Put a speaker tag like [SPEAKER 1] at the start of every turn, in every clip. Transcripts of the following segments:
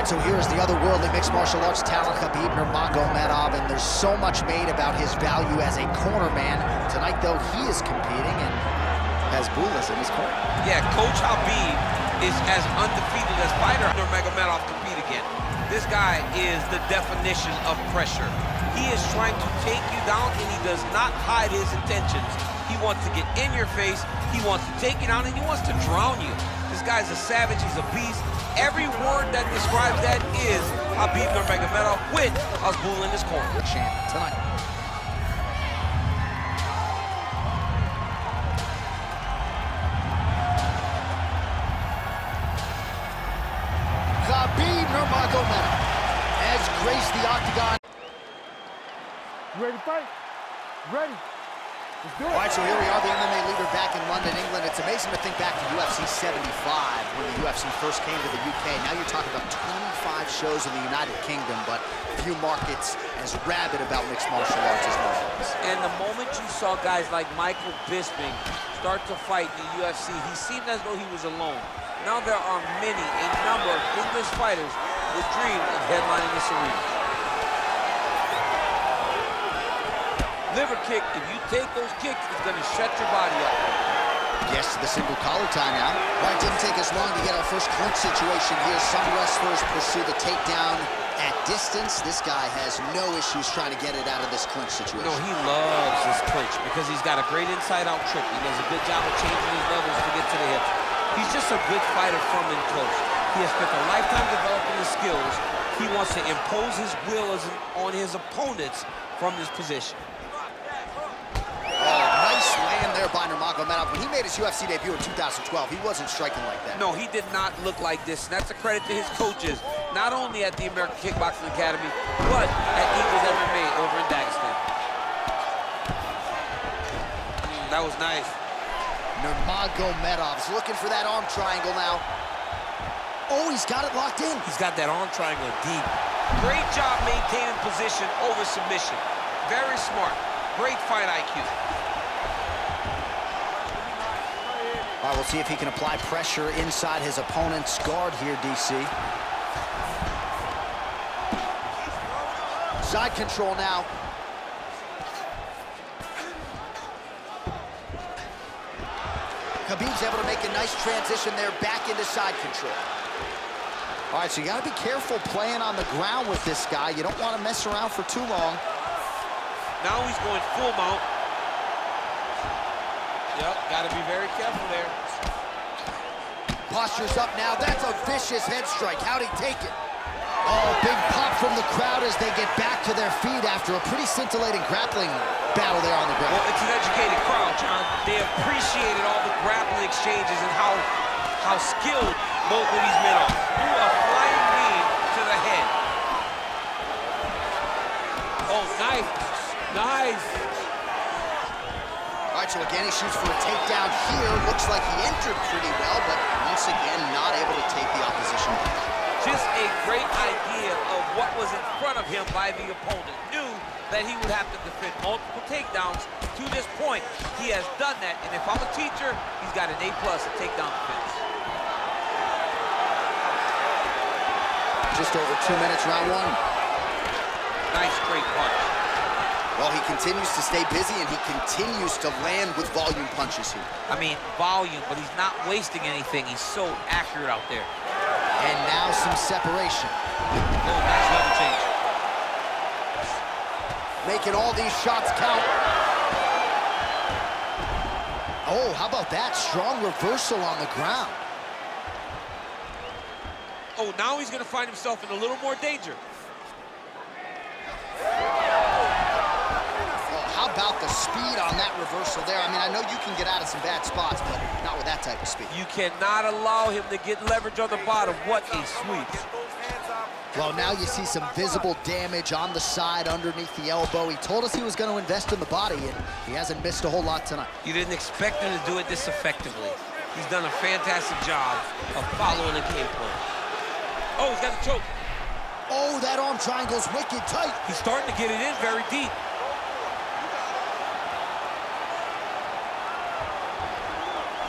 [SPEAKER 1] right, so here's the otherworldly mixed martial arts talent, Khabib Nurmagomedov, and there's so much made about his value as a corner man. Tonight, though, he is competing and has Bulas in his corner.
[SPEAKER 2] Yeah, Coach Habib is as undefeated as fighter Nurmagomedov compete again. This guy is the definition of pressure. He is trying to take you down, and he does not hide his intentions. He wants to get in your face, he wants to take you down, and he wants to drown you. This guy's a savage, he's a beast. Every word that describes that is Khabib Nurmagomedov with Azbul in his corner.
[SPEAKER 1] Champ tonight. Khabib Nurmagomedov has graced the octagon.
[SPEAKER 3] You ready to fight? Ready. Let's do it.
[SPEAKER 1] All right, so here we are, the MMA leader back in London, England. It's amazing to think back to UFC 75 when the UFC first came to the UK. Now you're talking about 25 shows in the United Kingdom, but few markets as rabid about mixed martial arts as Muslims.
[SPEAKER 2] And the moment you saw guys like Michael Bisping start to fight in the UFC, he seemed as though he was alone. Now there are a number of English fighters with dreams of headlining this arena. Liver kick, if you take those kicks, it's going to shut your body up.
[SPEAKER 1] Yes, to the single collar tie now. Well, it didn't take us long to get our first clinch situation here. Some wrestlers pursue the takedown at distance. This guy has no issues trying to get it out of this clinch situation.
[SPEAKER 2] No, he loves this clinch because he's got a great inside-out trick. He does a good job of changing his levels to get to the hips. He's just a good fighter from in close. He has spent a lifetime developing his skills. He wants to impose his will on his opponents from this position.
[SPEAKER 1] Nice land there by Nurmagomedov. When he made his UFC debut in 2012, he wasn't striking like that.
[SPEAKER 2] No, he did not look like this. And that's a credit to his coaches, not only at the American Kickboxing Academy, but at Eagles MMA over in Dagestan. That was nice.
[SPEAKER 1] Nurmagomedov's looking for that arm triangle now. Oh, he's got it locked in.
[SPEAKER 2] He's got that arm triangle deep. Great job maintaining position over submission. Very smart. Great fight IQ.
[SPEAKER 1] All right, we'll see if he can apply pressure inside his opponent's guard here, DC. Side control now. Khabib's able to make a nice transition there back into side control. All right, so you got to be careful playing on the ground with this guy. You don't want to mess around for too long.
[SPEAKER 2] Now he's going full mount. Yep, got to be very careful there.
[SPEAKER 1] Posture's up now. That's a vicious head strike. How'd he take it? Oh, big pop from the crowd as they get back to their feet after a pretty scintillating grappling battle there on the ground.
[SPEAKER 2] Well, it's an educated crowd, John. They appreciated all the grappling exchanges and how skilled both of these men are. Ooh, a flying knee to the head. Oh, nice. Nice.
[SPEAKER 1] All right, so again, he shoots for a takedown here. Looks like he entered pretty well, but once again, not able to take the opposition.
[SPEAKER 2] Just a great idea of what was in front of him by the opponent. Knew that he would have to defend multiple takedowns. To this point, he has done that, and if I'm a teacher, he's got an A+ at takedown defense.
[SPEAKER 1] Just over 2 minutes, round one.
[SPEAKER 2] Nice straight punch.
[SPEAKER 1] Well, he continues to stay busy, and he continues to land with volume punches here.
[SPEAKER 2] I mean, volume, but he's not wasting anything. He's so accurate out there.
[SPEAKER 1] And now some separation.
[SPEAKER 2] Oh, nice level change.
[SPEAKER 1] Making all these shots count. Oh, how about that? Strong reversal on the ground.
[SPEAKER 2] Oh, now he's going to find himself in a little more danger.
[SPEAKER 1] How about the speed on that reversal there? I mean, I know you can get out of some bad spots, but not with that type of speed.
[SPEAKER 2] You cannot allow him to get leverage on the bottom. What a sweep.
[SPEAKER 1] Well, now you see some visible damage on the side underneath the elbow. He told us he was going to invest in the body, and he hasn't missed a whole lot tonight.
[SPEAKER 2] You didn't expect him to do it this effectively. He's done a fantastic job of following the game plan. Oh, he's got the choke.
[SPEAKER 1] Oh, that arm triangle's wicked tight.
[SPEAKER 2] He's starting to get it in very deep.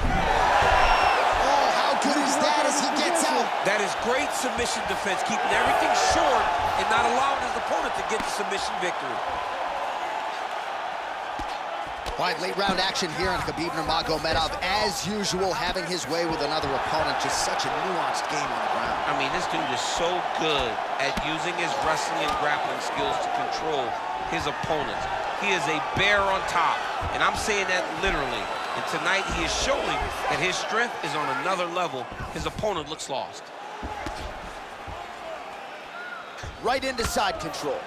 [SPEAKER 1] Oh, how good is that as he gets out?
[SPEAKER 2] That is great submission defense, keeping everything short and not allowing his opponent to get the submission victory.
[SPEAKER 1] All right, late round action here on Khabib Nurmagomedov. As usual, having his way with another opponent. Just such a nuanced game on the ground.
[SPEAKER 2] I mean, this dude is so good at using his wrestling and grappling skills to control his opponents. He is a bear on top, and I'm saying that literally. And tonight he is showing that his strength is on another level. His opponent looks lost.
[SPEAKER 1] Right into side control.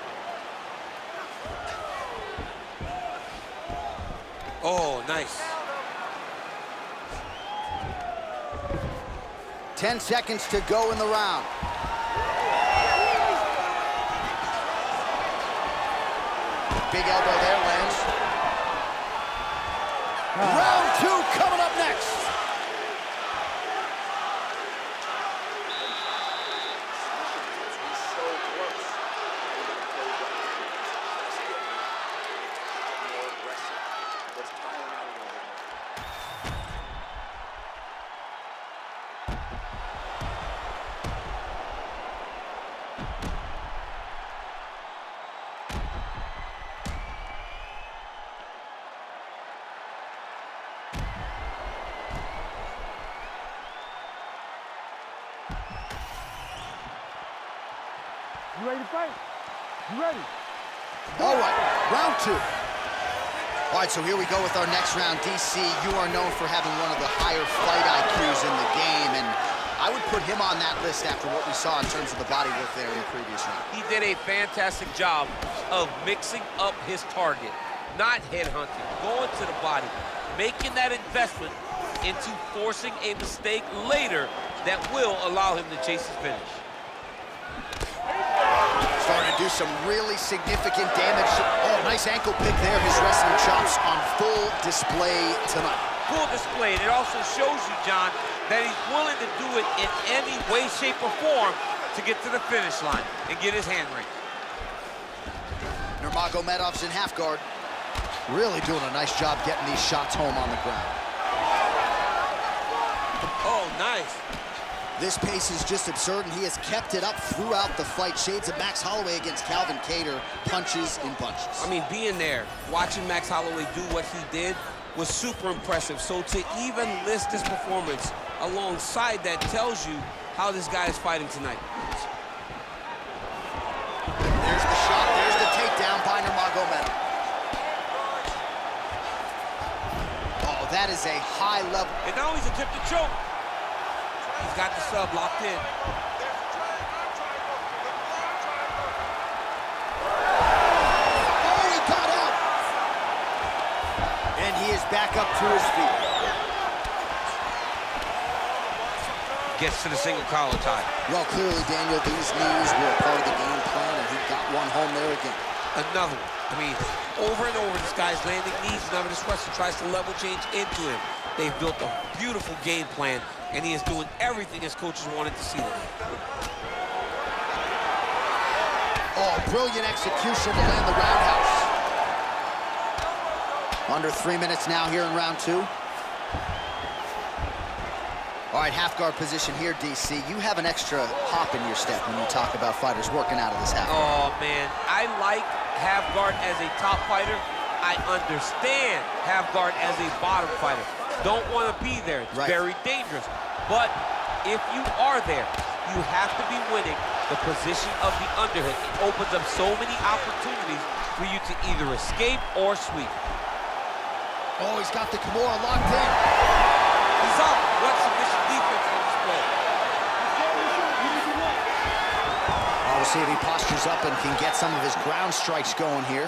[SPEAKER 2] Oh, nice.
[SPEAKER 1] 10 seconds to go in the round. Big elbow there, lands. Round 2 coming up next.
[SPEAKER 3] You ready to fight? You ready?
[SPEAKER 1] All right, round 2. All right, so here we go with our next round. DC, you are known for having one of the higher fight IQs in the game, and I would put him on that list after what we saw in terms of the body work there in the previous round.
[SPEAKER 2] He did a fantastic job of mixing up his target, not headhunting, going to the body, making that investment into forcing a mistake later that will allow him to chase his finish.
[SPEAKER 1] Starting to do some really significant damage. Oh, nice ankle pick there. His wrestling chops on full display tonight.
[SPEAKER 2] Full display, and it also shows you, John, that he's willing to do it in any way, shape, or form to get to the finish line and get his hand raised.
[SPEAKER 1] Nurmagomedov's in half guard. Really doing a nice job getting these shots home on the ground.
[SPEAKER 2] Oh, nice.
[SPEAKER 1] This pace is just absurd, and he has kept it up throughout the fight. Shades of Max Holloway against Calvin Kattar, punches in punches.
[SPEAKER 2] I mean, being there, watching Max Holloway do what he did was super impressive. So to even list this performance alongside that tells you how this guy is fighting tonight.
[SPEAKER 1] There's the shot, there's the takedown by Nurmagomedov. Oh, that is a high level.
[SPEAKER 2] And now he's attempting to choke. He's got the sub locked in.
[SPEAKER 1] Oh, he got out! And he is back up to his feet.
[SPEAKER 2] Gets to the single collar tie.
[SPEAKER 1] Well, clearly, Daniel, these knees were a part of the game plan, and he got one home there again.
[SPEAKER 2] Another one. I mean, over and over, this guy's landing knees whenever this wrestler tries to level change into him. They've built a beautiful game plan, and he is doing everything his coaches wanted to see tonight.
[SPEAKER 1] Oh, brilliant execution to land the roundhouse. Under 3 minutes now here in round 2. All right, half guard position here, DC. You have an extra hop in your step when you talk about fighters working out of this half guard.
[SPEAKER 2] Oh, man, I like half guard as a top fighter. I understand half guard as a bottom fighter. Don't want to be there. It's very dangerous. But if you are there, you have to be winning the position of the underhook. It opens up so many opportunities for you to either escape or sweep.
[SPEAKER 1] Oh, he's got the Kimura locked in.
[SPEAKER 2] He's out. What submission defense on display?
[SPEAKER 1] Oh, we'll see if he postures up and can get some of his ground strikes going here.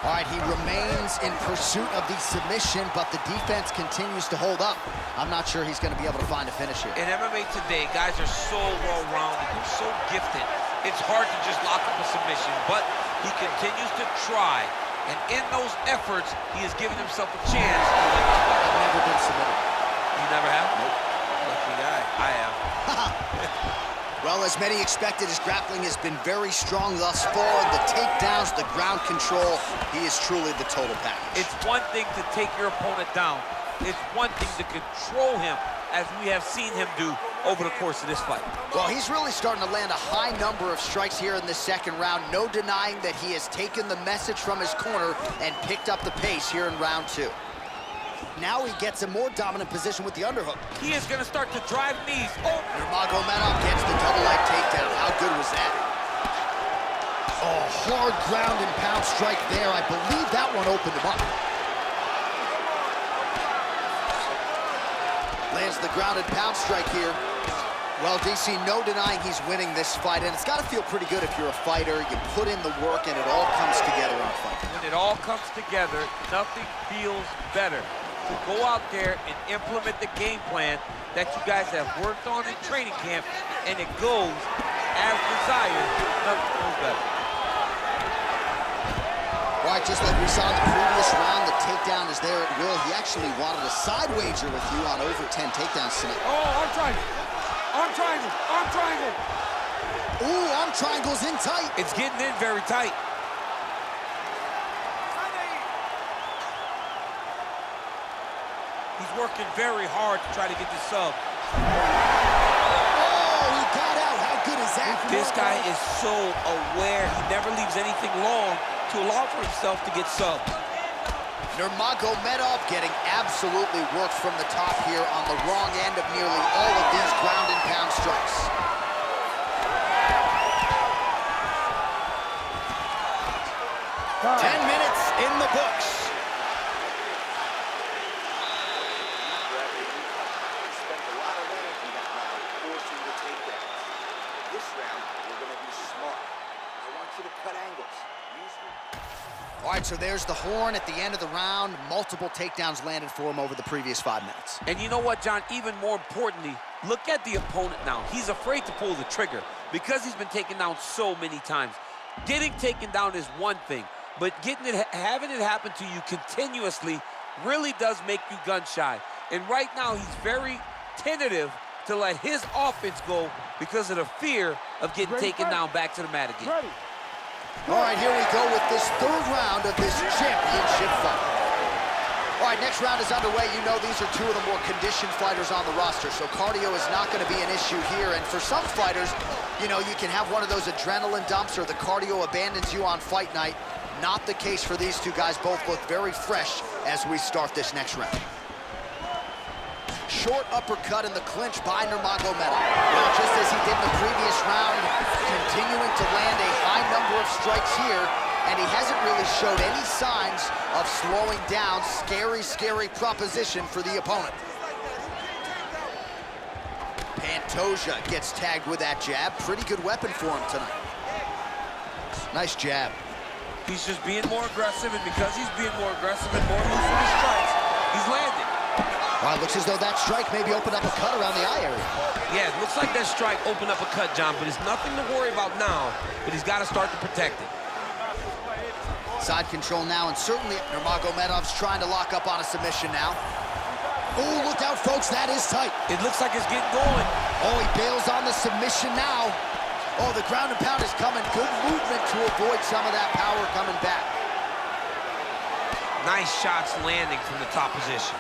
[SPEAKER 1] All right, he remains in pursuit of the submission, but the defense continues to hold up. I'm not sure he's going to be able to find a finish here.
[SPEAKER 2] In MMA today, guys are so well-rounded, they're so gifted. It's hard to just lock up a submission, but he continues to try. And in those efforts, he has given himself a chance to win this fight.
[SPEAKER 1] I've never been submitted.
[SPEAKER 2] You never have?
[SPEAKER 1] Nope.
[SPEAKER 2] Lucky guy. I have.
[SPEAKER 1] Well, as many expected, his grappling has been very strong thus far. The takedowns, the ground control, he is truly the total package.
[SPEAKER 2] It's one thing to take your opponent down. It's one thing to control him, as we have seen him do over the course of this fight.
[SPEAKER 1] Well, he's really starting to land a high number of strikes here in the second round. No denying that he has taken the message from his corner and picked up the pace here in round 2. Now he gets a more dominant position with the underhook.
[SPEAKER 2] He is going to start to drive knees. Oh!
[SPEAKER 1] Nurmagomedov gets the double leg takedown. How good was that? Oh, hard ground and pound strike there. I believe that one opened him up. Lands the ground and pound strike here. Well, DC, no denying he's winning this fight, and it's got to feel pretty good if you're a fighter. You put in the work, and it all comes together in a fight.
[SPEAKER 2] When it all comes together, nothing feels better. To go out there and implement the game plan that you guys have worked on in training camp, and it goes as desired, nothing feels better.
[SPEAKER 1] Right, just like we saw in the previous round, the takedown is there at will. He actually wanted a side wager with you on over 10 takedowns tonight.
[SPEAKER 3] Oh, arm triangle. Arm triangle. Arm triangle.
[SPEAKER 1] Ooh, arm triangle's in tight.
[SPEAKER 2] It's getting in very tight. He's working very hard to try to get the sub.
[SPEAKER 1] Oh, he got out. How good is that?
[SPEAKER 2] This guy is so aware. He never leaves anything long to allow for himself to get subbed.
[SPEAKER 1] Nurmagomedov getting absolutely worked from the top here on the wrong end of nearly all of these ground and pound strikes.
[SPEAKER 3] Time.
[SPEAKER 1] 10 minutes in the books.
[SPEAKER 4] Spent a lot of energy that round forcing the takedowns. This round, we're going to be smart. I want you to cut angles.
[SPEAKER 1] All right, so there's the horn at the end of the round. Multiple takedowns landed for him over the previous 5 minutes.
[SPEAKER 2] And you know what, John? Even more importantly, look at the opponent now. He's afraid to pull the trigger because he's been taken down so many times. Getting taken down is one thing, but having it happen to you continuously really does make you gun shy. And right now, he's very tentative to let his offense go because of the fear of getting taken down back to the mat again.
[SPEAKER 3] Ready.
[SPEAKER 1] All right, here we go with this third round of this championship fight. All right, next round is underway. You know these are two of the more conditioned fighters on the roster, so cardio is not going to be an issue here. And for some fighters, you know, you can have one of those adrenaline dumps or the cardio abandons you on fight night. Not the case for these two guys. Both look very fresh as we start this next round. Short uppercut in the clinch by Nurmagomedov. Well, just as he did in the previous round, continuing to land a high number of strikes here, and he hasn't really showed any signs of slowing down. Scary, scary proposition for the opponent. Pantoja gets tagged with that jab. Pretty good weapon for him tonight. Nice jab.
[SPEAKER 2] He's just being more aggressive, and because he's being more aggressive and more loose with his strikes, he's landing.
[SPEAKER 1] Well, it looks as though that strike maybe opened up a cut around the eye area.
[SPEAKER 2] Yeah, it looks like that strike opened up a cut, John, but it's nothing to worry about now, but he's got to start to protect it.
[SPEAKER 1] Side control now, and certainly Nurmagomedov's trying to lock up on a submission now. Oh, look out, folks, that is tight.
[SPEAKER 2] It looks like it's getting going.
[SPEAKER 1] Oh, he bails on the submission now. Oh, the ground and pound is coming. Good movement to avoid some of that power coming back.
[SPEAKER 2] Nice shots landing from the top position.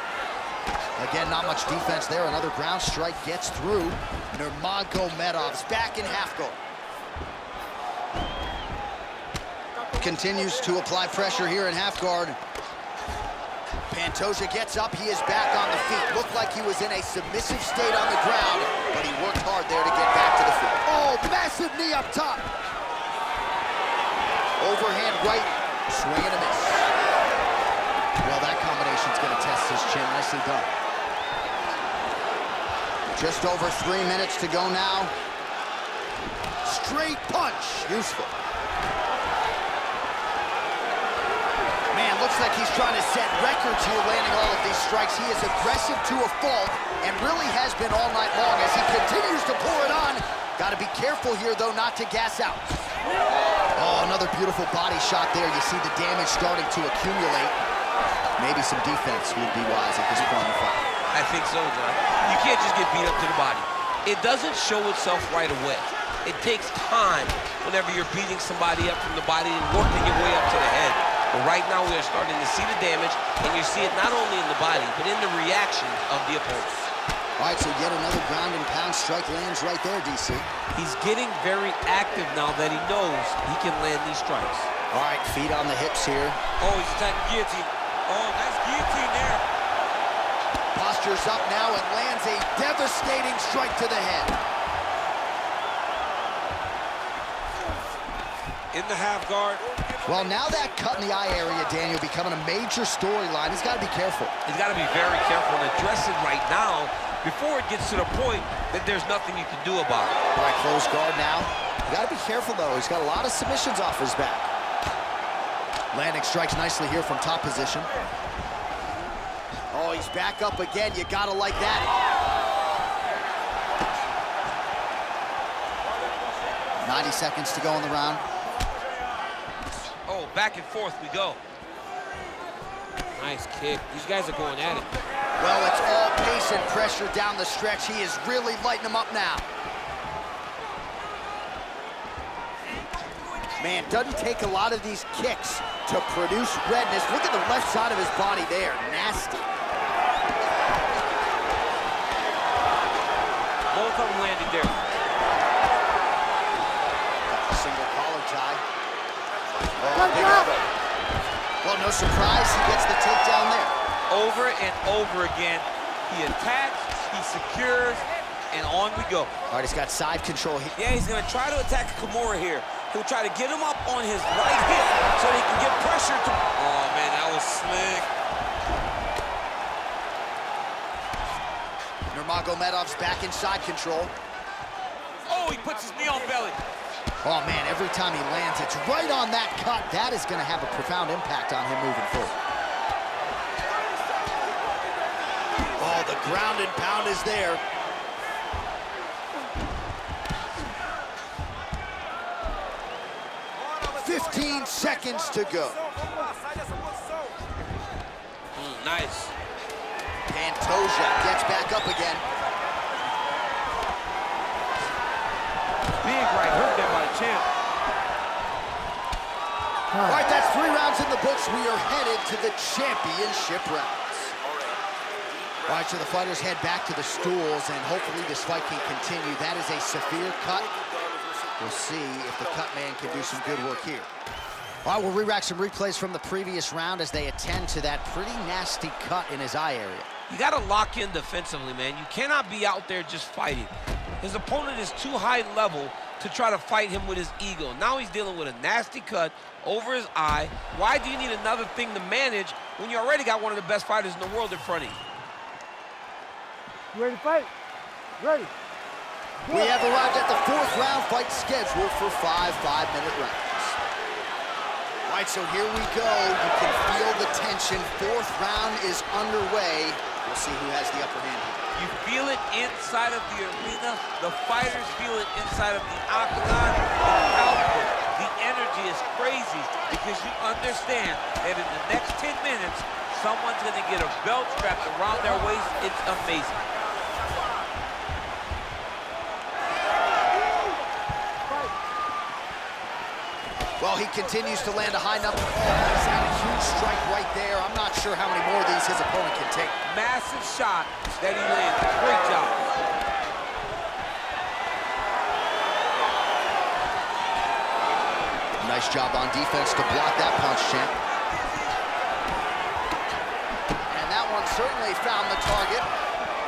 [SPEAKER 1] Again, not much defense there. Another ground strike gets through. Nurmagomedov's back in half guard. Continues to apply pressure here in half guard. Pantoja gets up. He is back on the feet. Looked like he was in a submissive state on the ground, but he worked hard there to get back to the feet. Oh, massive knee up top. Overhand right, swing and a miss. Well, that combination's going to test his chin. Nicely done. Just over 3 minutes to go now. Straight punch, useful. Man, looks like he's trying to set records here, landing all of these strikes. He is aggressive to a fault and really has been all night long as he continues to pour it on. Got to be careful here, though, not to gas out. Oh, another beautiful body shot there. You see the damage starting to accumulate. Maybe some defense would be wise at this point in the fight.
[SPEAKER 2] I think so, John. You can't just get beat up to the body. It doesn't show itself right away. It takes time whenever you're beating somebody up from the body and working your way up to the head. But right now we are starting to see the damage, and you see it not only in the body, but in the reaction of the opponent.
[SPEAKER 1] All right, so yet another ground and pound strike lands right there, DC.
[SPEAKER 2] He's getting very active now that he knows he can land these strikes.
[SPEAKER 1] All right, feet on the hips here.
[SPEAKER 2] Oh, he's attacking guillotine. Oh, nice guillotine there.
[SPEAKER 1] Postures up now and lands a devastating strike to the head.
[SPEAKER 2] In the half guard.
[SPEAKER 1] Well, now that cut in the eye area, Daniel, becoming a major storyline. He's got to be careful.
[SPEAKER 2] He's got to be very careful and address it right now before it gets to the point that there's nothing you can do about it.
[SPEAKER 1] All right, close guard now. You got to be careful, though. He's got a lot of submissions off his back. Landing strikes nicely here from top position. Oh, he's back up again. You got to like that. 90 seconds to go in the round.
[SPEAKER 2] Oh, back and forth we go. Nice kick. These guys are going at it.
[SPEAKER 1] Well, it's all pace and pressure down the stretch. He is really lighting them up now. Man, doesn't take a lot of these kicks to produce redness. Look at the left side of his body there. Nasty.
[SPEAKER 2] Both of them landing there.
[SPEAKER 1] Single collar tie. Oh, big elbow. Well, no surprise, he gets the takedown there.
[SPEAKER 2] Over and over again, he attacks, he secures, and on we go.
[SPEAKER 1] All right, he's got side control.
[SPEAKER 2] Yeah, he's gonna try to attack Kimura here. He'll try to get him up on his right hip so he can get pressure to... Oh, man, that was slick.
[SPEAKER 1] Nurmagomedov's back in side control.
[SPEAKER 2] Oh, he puts his knee on belly.
[SPEAKER 1] Oh, man, every time he lands, it's right on that cut. That is going to have a profound impact on him moving forward. Oh, the ground and pound is there. "15 seconds to go."
[SPEAKER 2] Nice.
[SPEAKER 1] Pantoja gets back up again.
[SPEAKER 2] Big right hook there by the champ.
[SPEAKER 1] All right, that's 3 rounds in the books. We are headed to the championship rounds. All right, so the fighters head back to the stools, and hopefully this fight can continue. That is a severe cut. We'll see if the cut man can do some good work here. All right, we'll re-rack some replays from the previous round as they attend to that pretty nasty cut in his eye area.
[SPEAKER 2] You got to lock in defensively, man. You cannot be out there just fighting. His opponent is too high level to try to fight him with his ego. Now he's dealing with a nasty cut over his eye. Why do you need another thing to manage when you already got one of the best fighters in the world in front of you?
[SPEAKER 3] You ready to fight? Ready.
[SPEAKER 1] We have arrived at the 4th round fight scheduled for 5 5-minute rounds. All right, so here we go. You can feel the tension. 4th round is underway. We'll see who has the upper hand here.
[SPEAKER 2] You feel it inside of the arena. The fighters feel it inside of the octagon. It's palpable. The energy is crazy because you understand that in the next 10 minutes, someone's going to get a belt strapped around their waist. It's amazing.
[SPEAKER 1] Well, he continues to land a high number. Oh, he's had a huge strike right there. I'm not sure how many more of these his opponent can take.
[SPEAKER 2] Massive shot that he landed. Great job.
[SPEAKER 1] Nice job on defense to block that punch, champ. And that one certainly found the target.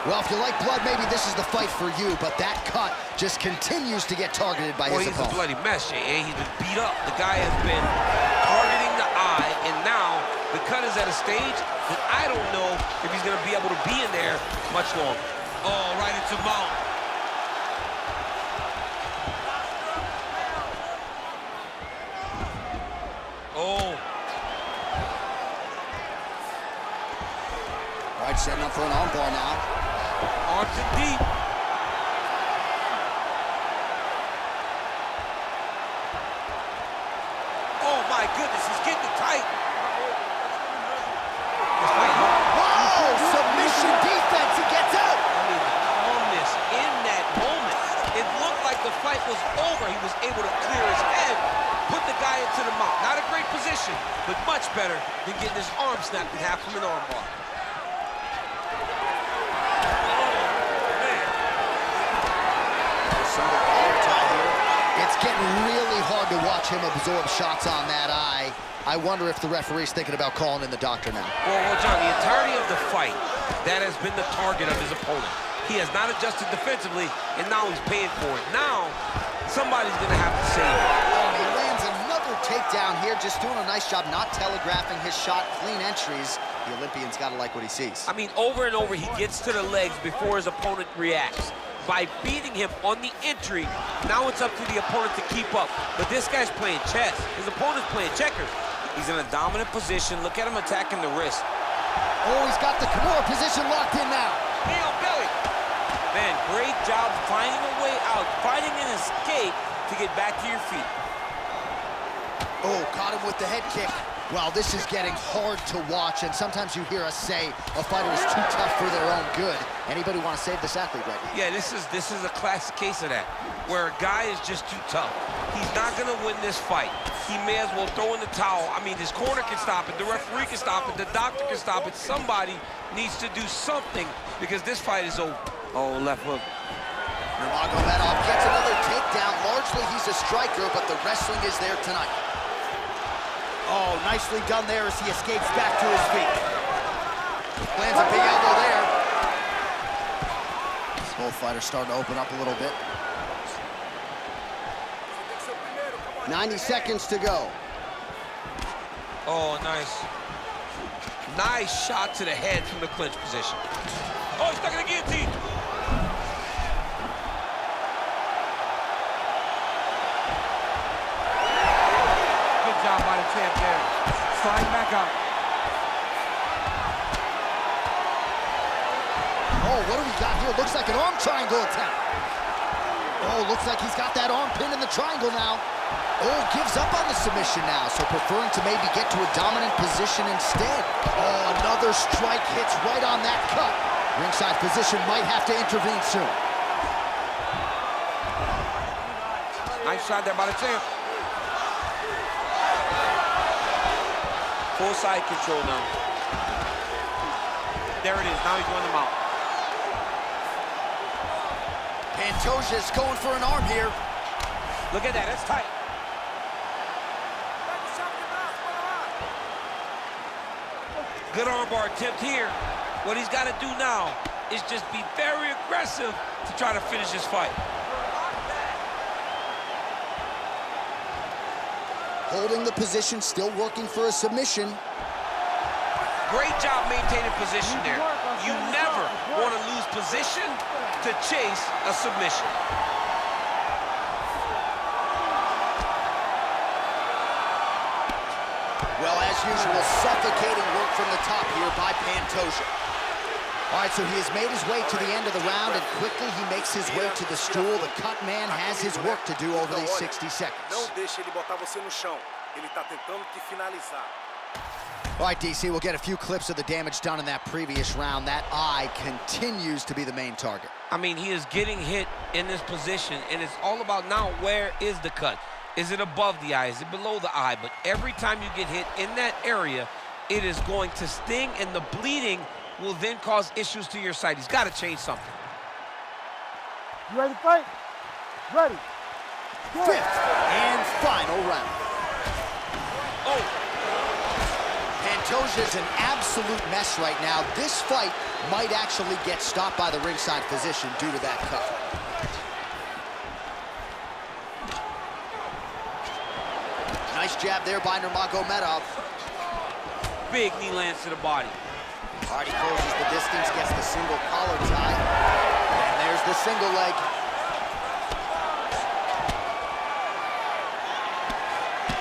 [SPEAKER 1] Well, if you like blood, maybe this is the fight for you, but that cut just continues to get targeted by his opponent.
[SPEAKER 2] He's a bloody mess, Jay. He's been beat up. The guy has been targeting the eye, and now the cut is at a stage that I don't know if he's going to be able to be in there much longer. Oh, right into mount. Oh.
[SPEAKER 1] All right, setting up for an armbar now.
[SPEAKER 2] Arms in deep. Oh my goodness, he's getting it tight.
[SPEAKER 1] Whoa, submission defense, he gets out.
[SPEAKER 2] I mean, the calmness in that moment. It looked like the fight was over. He was able to clear his head, put the guy into the mount. Not a great position, but much better than getting his arm snapped in half from an armbar.
[SPEAKER 1] Single collar tie here. It's getting really hard to watch him absorb shots on that eye. I wonder if the referee's thinking about calling in the doctor now.
[SPEAKER 2] Well, John, the entirety of the fight, that has been the target of his opponent. He has not adjusted defensively, and now he's paying for it. Now, somebody's going to have to save him.
[SPEAKER 1] Oh, he lands another takedown here, just doing a nice job not telegraphing his shot. Clean entries. The Olympian's got to like what he sees.
[SPEAKER 2] I mean, over and over, he gets to the legs before his opponent reacts. By beating him on the entry, now it's up to the opponent to keep up. But this guy's playing chess. His opponent's playing checkers. He's in a dominant position. Look at him attacking the wrist.
[SPEAKER 1] Oh, he's got the Kimura position locked in now.
[SPEAKER 2] Knee on belly. Man, great job finding a way out, finding an escape to get back to your feet.
[SPEAKER 1] Oh, caught him with the head kick. Well, this is getting hard to watch, and sometimes you hear us say a fighter is too tough for their own good. Anybody want to save this athlete right now?
[SPEAKER 2] Yeah, this is a classic case of that, where a guy is just too tough. He's not going to win this fight. He may as well throw in the towel. I mean, his corner can stop it, the referee can stop it, the doctor can stop it. Somebody needs to do something because this fight is over. Oh, left hook.
[SPEAKER 1] Nurmagomedov gets another takedown. Largely, he's a striker, but the wrestling is there tonight. Oh, nicely done there as he escapes back to his feet. Lands a big elbow there. Both fighters starting to open up a little bit. 90 seconds to go.
[SPEAKER 2] Oh, nice. Nice shot to the head from the clinch position. Oh, he's stuck in the guillotine.
[SPEAKER 3] Good job by the champ there. Slide back up.
[SPEAKER 1] Oh, what do we got here? Looks like an arm triangle attack. Oh, looks like he's got that arm pinned in the triangle now. Oh, gives up on the submission now, so preferring to maybe get to a dominant position instead. Oh, another strike hits right on that cut. Ringside position might have to intervene soon.
[SPEAKER 2] Nice shot there by the champ. Full side control now. There it is, now he's going to mount.
[SPEAKER 1] Pantoja's going for an arm here.
[SPEAKER 2] Look at that, that's tight. Good armbar attempt here. What he's got to do now is just be very aggressive to try to finish this fight.
[SPEAKER 1] Holding the position, still working for a submission.
[SPEAKER 2] Great job maintaining position there. You never want to lose position to chase a submission.
[SPEAKER 1] Well, as usual, suffocating work from the top here by Pantoja. All right, so he has made his way to the end of the round, and quickly he makes his way to the stool. The cut man has his work to do over these 60 seconds.
[SPEAKER 5] Não deixe ele botar você no chão. Ele tá tentando te finalizar.
[SPEAKER 1] All right, DC, we'll get a few clips of the damage done in that previous round. That eye continues to be the main target.
[SPEAKER 2] I mean, he is getting hit in this position, and it's all about now, where is the cut? Is it above the eye? Is it below the eye? But every time you get hit in that area, it is going to sting, and the bleeding will then cause issues to your sight. He's got to change something.
[SPEAKER 3] You ready to fight? Ready. Go.
[SPEAKER 1] Fifth and final round.
[SPEAKER 2] Oh.
[SPEAKER 1] Pantoja's an absolute mess right now. This fight might actually get stopped by the ringside physician due to that cut. Nice jab there by Nurmagomedov.
[SPEAKER 2] Big knee lands to the body.
[SPEAKER 1] All right, he closes the distance, gets the single collar tie. And there's the single leg.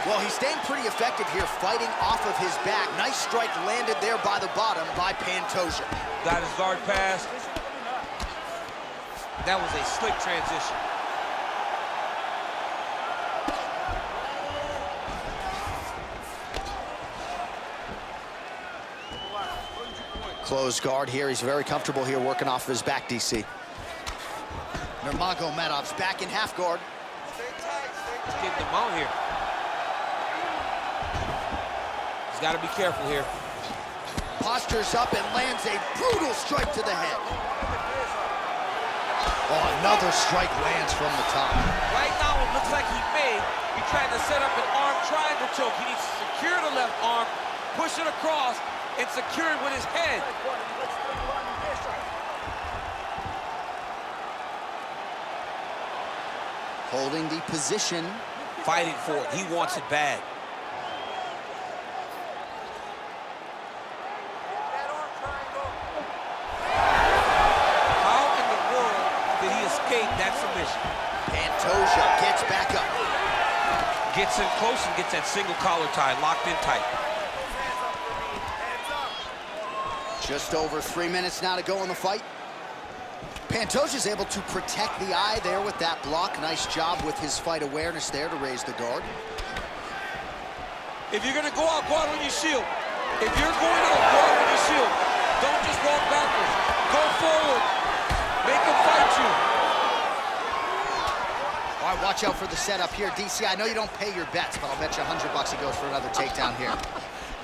[SPEAKER 1] Well, he's staying pretty effective here, fighting off of his back. Nice strike landed there by the bottom by Pantoja.
[SPEAKER 2] Got his guard pass. That was a slick transition.
[SPEAKER 1] Closed guard here. He's very comfortable here working off of his back, DC. Nurmagomedov's back in half guard.
[SPEAKER 2] He's getting the mount here. He's got to be careful here.
[SPEAKER 1] Postures up and lands a brutal strike to the head. Oh, another strike lands from the top.
[SPEAKER 2] Right now, it looks like he may be trying to set up an arm triangle choke. He needs to secure the left arm, push it across, and secure it with his head.
[SPEAKER 1] Holding the position.
[SPEAKER 2] Fighting for it. He wants it bad. How in the world did he escape that submission?
[SPEAKER 1] Pantoja gets back up.
[SPEAKER 2] Gets in close and gets that single collar tie locked in tight.
[SPEAKER 1] Just over 3 minutes now to go in the fight. Pantoja's able to protect the eye there with that block. Nice job with his fight awareness there to raise the guard.
[SPEAKER 2] If you're gonna go out with your shield. If you're going out, go out with your shield. Don't just walk backwards. Go forward. Make him fight you.
[SPEAKER 1] All right, watch out for the setup here. DC, I know you don't pay your bets, but I'll bet you $100 he goes for another takedown here.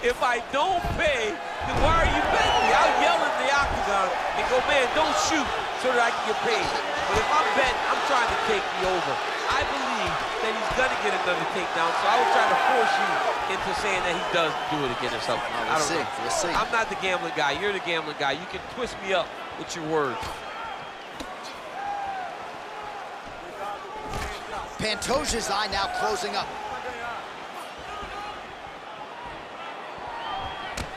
[SPEAKER 2] If I don't pay, then why are you betting me? I'll yell in the octagon and go, man, don't shoot so that I can get paid. But if I'm betting, I'm trying to take the over. I believe that he's gonna get another takedown, so I will try to force you into saying that he does do it again or something. I don't know.
[SPEAKER 1] We'll see.
[SPEAKER 2] I'm not the gambling guy. You're the gambling guy. You can twist me up with your words.
[SPEAKER 1] Pantoja's eye now closing up.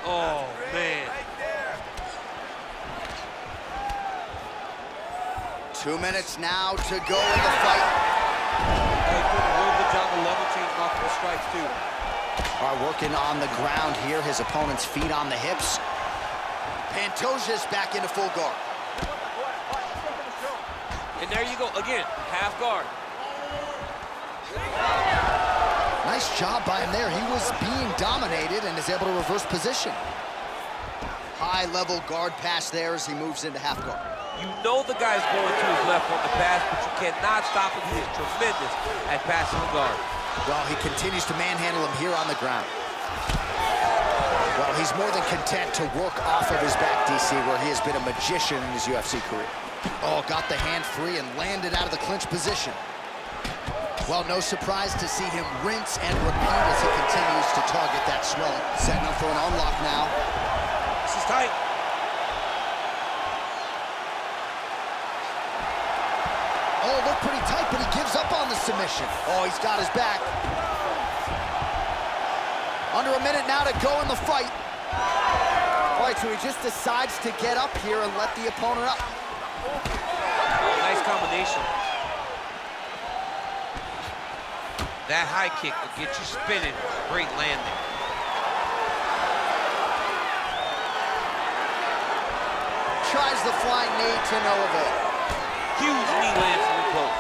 [SPEAKER 2] Oh, man.
[SPEAKER 1] 2 minutes now to go in the fight.
[SPEAKER 2] Hey, doing a real good job of level change multiple strikes, too.
[SPEAKER 1] All right, working on the ground here. His opponent's feet on the hips. Pantoja's back into full guard.
[SPEAKER 2] And there you go. Again, half guard.
[SPEAKER 1] Nice job by him there. He was being dominated and is able to reverse position. High-level guard pass there as he moves into half guard.
[SPEAKER 2] You know the guy's going to his left on the pass, but you cannot stop him. He is tremendous at passing the guard.
[SPEAKER 1] Well, he continues to manhandle him here on the ground. Well, he's more than content to work off of his back, DC, where he has been a magician in his UFC career. Oh, got the hand free and landed out of the clinch position. Well, no surprise to see him rinse and repeat as he continues to target that swelling. Setting up for an unlock now.
[SPEAKER 2] This is tight.
[SPEAKER 1] Oh, looked pretty tight, but he gives up on the submission. Oh, he's got his back. Under a minute now to go in the fight. All right, so he just decides to get up here and let the opponent up.
[SPEAKER 2] Nice combination. That high kick will get you spinning. Great landing.
[SPEAKER 1] Tries the flying knee to no avail.
[SPEAKER 2] Huge knee lands from the close.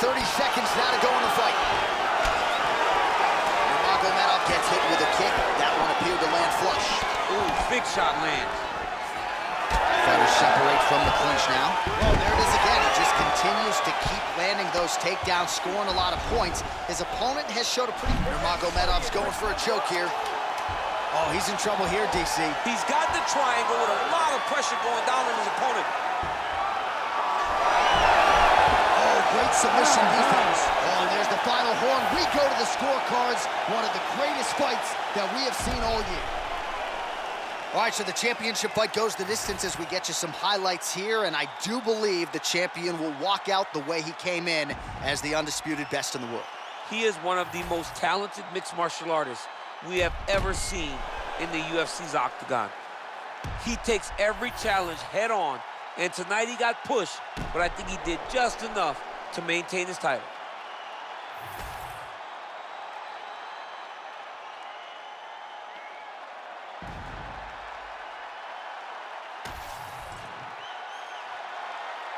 [SPEAKER 1] 30 seconds now to go in the fight. Nurmagomedov gets hit with a kick. That one appeared to land flush.
[SPEAKER 2] Ooh, big shot lands.
[SPEAKER 1] Fighters separate from the clinch now. Oh, there it is again. He just continues to keep landing those takedowns, scoring a lot of points. His opponent has showed a pretty... Nurmagomedov's going for a choke here. Oh, he's in trouble here, DC.
[SPEAKER 2] He's got the triangle with a lot of pressure going down on his opponent.
[SPEAKER 1] Oh, great submission defense. Oh, and there's the final horn. We go to the scorecards. One of the greatest fights that we have seen all year. All right, so the championship fight goes the distance as we get you some highlights here, and I do believe the champion will walk out the way he came in as the undisputed best in the world.
[SPEAKER 2] He is one of the most talented mixed martial artists we have ever seen in the UFC's octagon. He takes every challenge head on, and tonight he got pushed, but I think he did just enough to maintain his title.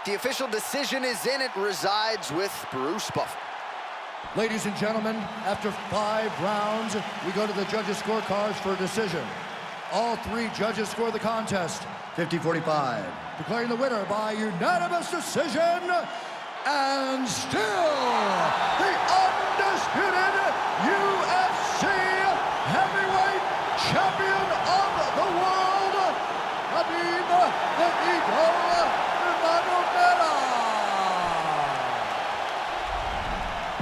[SPEAKER 1] The official decision is in. It resides with Bruce Buffer.
[SPEAKER 3] Ladies and gentlemen, after 5 rounds, we go to the judges' scorecards for a decision. All 3 judges score the contest, 50-45. Declaring the winner by unanimous decision, and still the undisputed UFC heavyweight champion of the world, Khabib the Eagle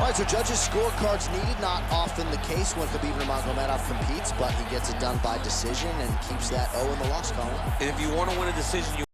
[SPEAKER 1] All right, so judges' scorecards needed. Not often the case when Khabib Nurmagomedov competes, but he gets it done by decision and keeps that O in the loss column.
[SPEAKER 2] And if you want to win a decision, you